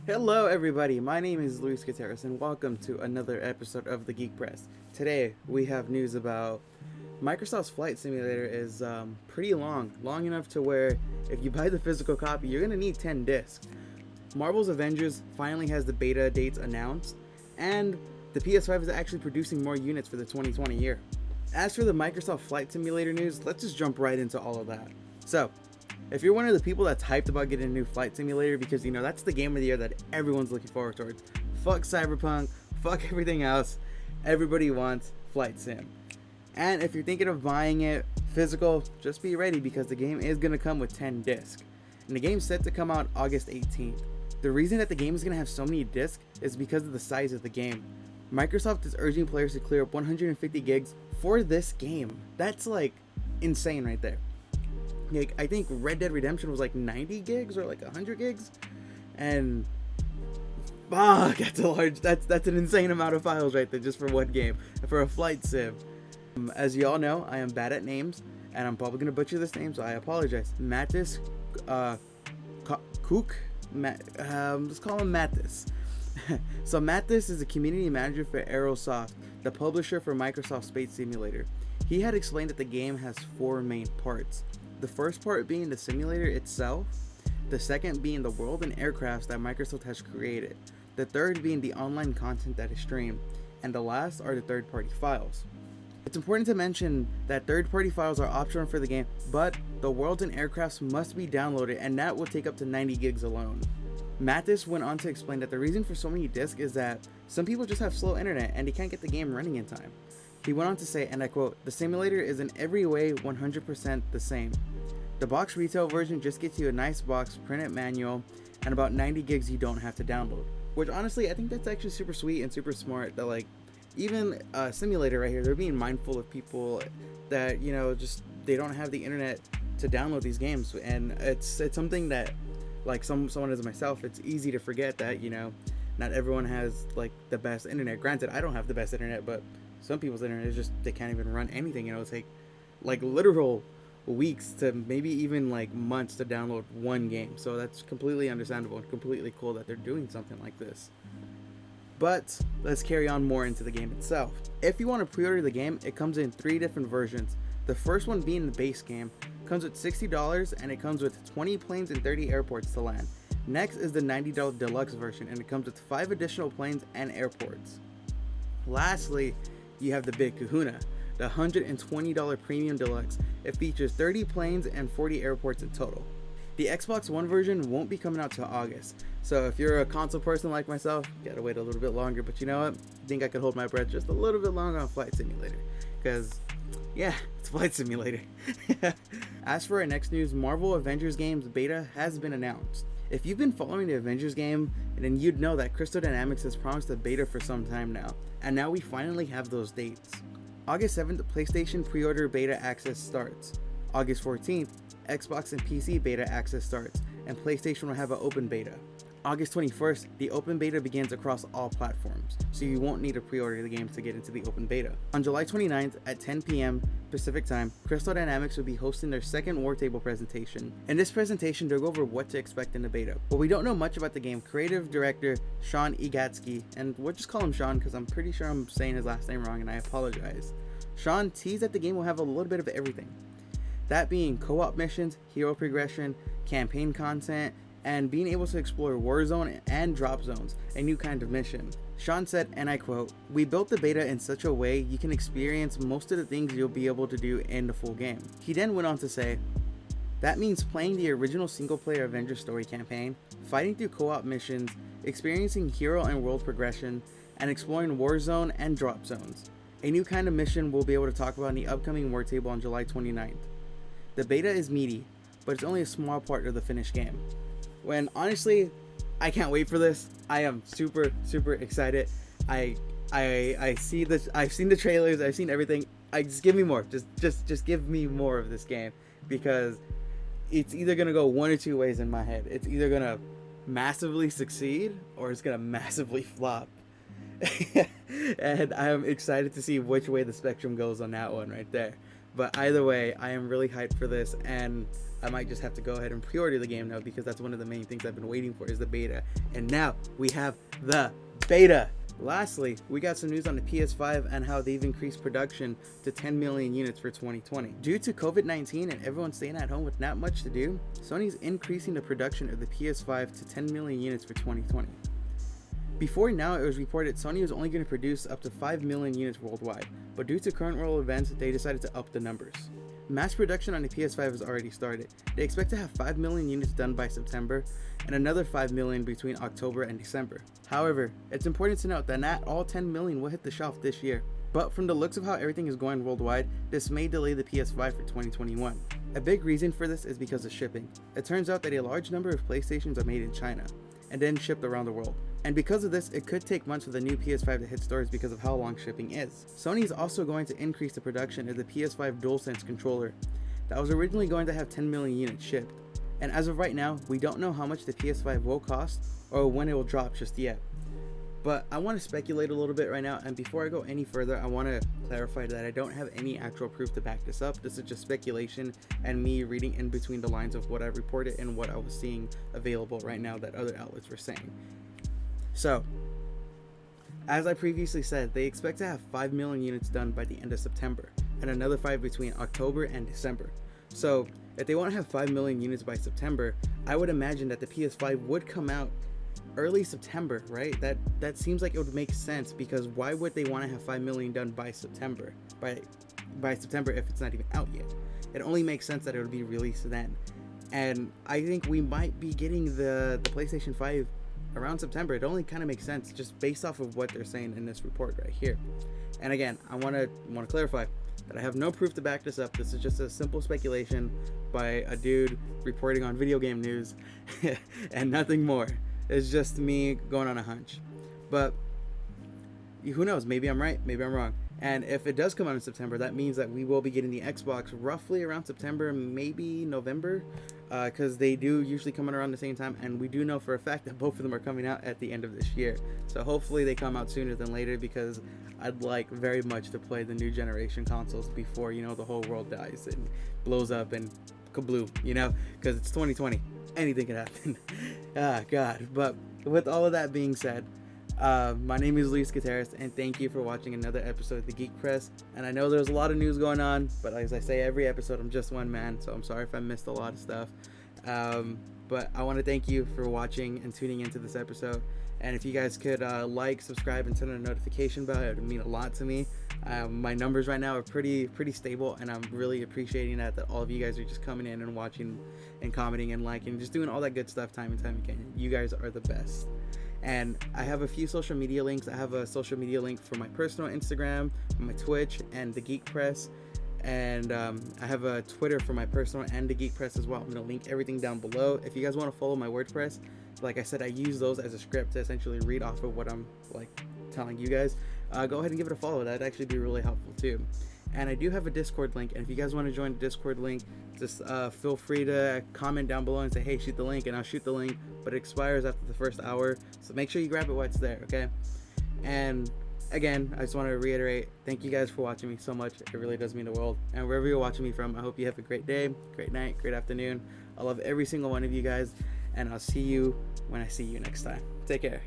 Hello, everybody. My name is Luis Gutierrez, and welcome to another episode of the Geek Press. Today, we have news about Microsoft's Flight Simulator is pretty long enough to where if you buy the physical copy, you're gonna need 10 discs. Marvel's Avengers finally has the beta dates announced, and the PS5 is actually producing more units for the 2020 year. As for the Microsoft Flight Simulator news, let's just jump right into all of that. So, if you're one of the people that's hyped about getting a new flight simulator because that's the game of the year that everyone's looking forward towards, fuck Cyberpunk, fuck everything else, everybody wants Flight Sim. And if you're thinking of buying it physical, just be ready because the game is going to come with 10 discs. And the game's set to come out August 18th. The reason that the game is going to have so many discs is because of the size of the game. Microsoft is urging players to clear up 150 gigs for this game. That's like insane right there. Like, I think Red Dead Redemption was like 90 gigs or like 100 gigs, and fuck, that's an insane amount of files right there just for one game, for a flight sim. As you all know, I am bad at names, and I'm probably gonna butcher this name, so I apologize. Mattis, Cook, let's call him Mattis. So Mattis is a community manager for Aerosoft, the publisher for Microsoft Space Simulator. He had explained that the game has 4 main parts. The first part being the simulator itself, the second being the world and aircrafts that Microsoft has created, the third being the online content that is streamed, and the last are the third-party files. It's important to mention that third-party files are optional for the game, but the worlds and aircrafts must be downloaded, and that will take up to 90 gigs alone. Mattis went on to explain that the reason for so many discs is that some people just have slow internet and they can't get the game running in time. He went on to say, and I quote, "The simulator is in every way 100% the same. The box retail version just gets you a nice box, printed manual, and about 90 gigs you don't have to download." Which honestly, I think that's actually super sweet and super smart that like, even a simulator right here, they're being mindful of people that, just they don't have the internet to download these games. And it's something that like someone as myself, it's easy to forget that, not everyone has like the best internet. Granted, I don't have the best internet, but some people's internet is just, they can't even run anything. It'll take like literal weeks to maybe even like months to download one game. So that's completely understandable and completely cool that they're doing something like this. But let's carry on more into the game itself. If you want to pre-order the game, it comes in 3 different versions. The first one being the base game, comes with $60 and it comes with 20 planes and 30 airports to land. Next is the $90 deluxe version and it comes with 5 additional planes and airports. Lastly, you have the big kahuna, the $120 premium deluxe. It features 30 planes and 40 airports in total. The Xbox One version won't be coming out till August, so if you're a console person like myself, you gotta wait a little bit longer. But you know what? I think I could hold my breath just a little bit longer on Flight Simulator, because yeah, it's Flight Simulator. As for our next news, Marvel Avengers game's beta has been announced. If you've been following the Avengers game, then you'd know that Crystal Dynamics has promised a beta for some time now, and now we finally have those dates. August 7th, PlayStation pre-order beta access starts. August 14th, Xbox and PC beta access starts, and PlayStation will have an open beta. August 21st, the open beta begins across all platforms, so you won't need to pre-order the game to get into the open beta. On July 29th at 10 p.m. Pacific time, Crystal Dynamics will be hosting their second War Table presentation. In this presentation, they'll go over what to expect in the beta. But we don't know much about the game. Creative director Sean Igatsky, and we'll just call him Sean because I'm pretty sure I'm saying his last name wrong and I apologize. Sean teased that the game will have a little bit of everything. That being co-op missions, hero progression, campaign content, and being able to explore Warzone and drop zones, a new kind of mission. Sean said, and I quote, "We built the beta in such a way you can experience most of the things you'll be able to do in the full game." He then went on to say, "That means playing the original single-player Avengers story campaign, fighting through co-op missions, experiencing hero and world progression, and exploring Warzone and drop zones. A new kind of mission we'll be able to talk about in the upcoming War Table on July 29th. The beta is meaty, but it's only a small part of the finished game." When honestly, I can't wait for this. I am super excited. I see this. I've seen the trailers. I've seen everything. Just give me more. Just give me more of this game, because it's either gonna go one or two ways in my head. It's either gonna massively succeed or it's gonna massively flop. And I'm excited to see which way the spectrum goes on that one right there. But either way, I am really hyped for this, and I might just have to go ahead and pre-order the game now, because that's one of the main things I've been waiting for, is the beta. And now we have the beta. Lastly, we got some news on the PS5 and how they've increased production to 10 million units for 2020. Due to COVID-19 and everyone staying at home with not much to do, Sony's increasing the production of the PS5 to 10 million units for 2020. Before now, it was reported Sony was only going to produce up to 5 million units worldwide, but due to current world events, they decided to up the numbers. Mass production on the PS5 has already started. They expect to have 5 million units done by September and another 5 million between October and December. However, it's important to note that not all 10 million will hit the shelf this year, but from the looks of how everything is going worldwide, this may delay the PS5 for 2021. A big reason for this is because of shipping. It turns out that a large number of PlayStations are made in China and then shipped around the world. And because of this, it could take months for the new PS5 to hit stores because of how long shipping is. Sony is also going to increase the production of the PS5 DualSense controller that was originally going to have 10 million units shipped. And as of right now, we don't know how much the PS5 will cost or when it will drop just yet. But I want to speculate a little bit right now, and before I go any further, I want to clarify that I don't have any actual proof to back this up. This is just speculation and me reading in between the lines of what I reported and what I was seeing available right now that other outlets were saying. So, as I previously said, they expect to have 5 million units done by the end of September and another 5 between October and December. So, if they want to have 5 million units by September, I would imagine that the PS5 would come out early September, right? That seems like it would make sense, because why would they want to have 5 million done by September? By September if it's not even out yet. It only makes sense that it would be released then. And I think we might be getting the PlayStation 5 around September. It only kind of makes sense just based off of what they're saying in this report right here. And again, I want to clarify that I have no proof to back this up. This is just a simple speculation by a dude reporting on video game news and nothing more. It's just me going on a hunch. But who knows? Maybe I'm right, maybe I'm wrong. And if it does come out in September, that means that we will be getting the Xbox roughly around September, maybe November, because they do usually come out around the same time, and we do know for a fact that both of them are coming out at the end of this year. So hopefully they come out sooner than later, because I'd like very much to play the new generation consoles before, the whole world dies and blows up and kablooey, because it's 2020. Anything can happen. God. But with all of that being said, my name is Luis Gutierrez, and thank you for watching another episode of the Geek Press. And I know there's a lot of news going on, but as I say every episode, I'm just one man, so I'm sorry if I missed a lot of stuff. But I want to thank you for watching and tuning into this episode. And if you guys could like, subscribe, and turn on the notification bell, it would mean a lot to me. My numbers right now are pretty stable, and I'm really appreciating that all of you guys are just coming in and watching and commenting and liking, just doing all that good stuff time and time again. You guys are the best. And I have a few social media links. I have a social media link for my personal Instagram, my Twitch, and the Geek Press. And I have a Twitter for my personal and the Geek Press as well. I'm going to link everything down below. If you guys want to follow my WordPress, like I said, I use those as a script to essentially read off of what I'm telling you guys. Go ahead and give it a follow. That'd actually be really helpful too. And I do have a Discord link, and if you guys want to join the Discord link, just feel free to comment down below and say, hey, shoot the link, and I'll shoot the link, but it expires after the first hour, so make sure you grab it while it's there, okay? And again, I just want to reiterate, thank you guys for watching me so much. It really does mean the world. And wherever you're watching me from, I hope you have a great day, great night, great afternoon. I love every single one of you guys, and I'll see you when I see you next time. Take care.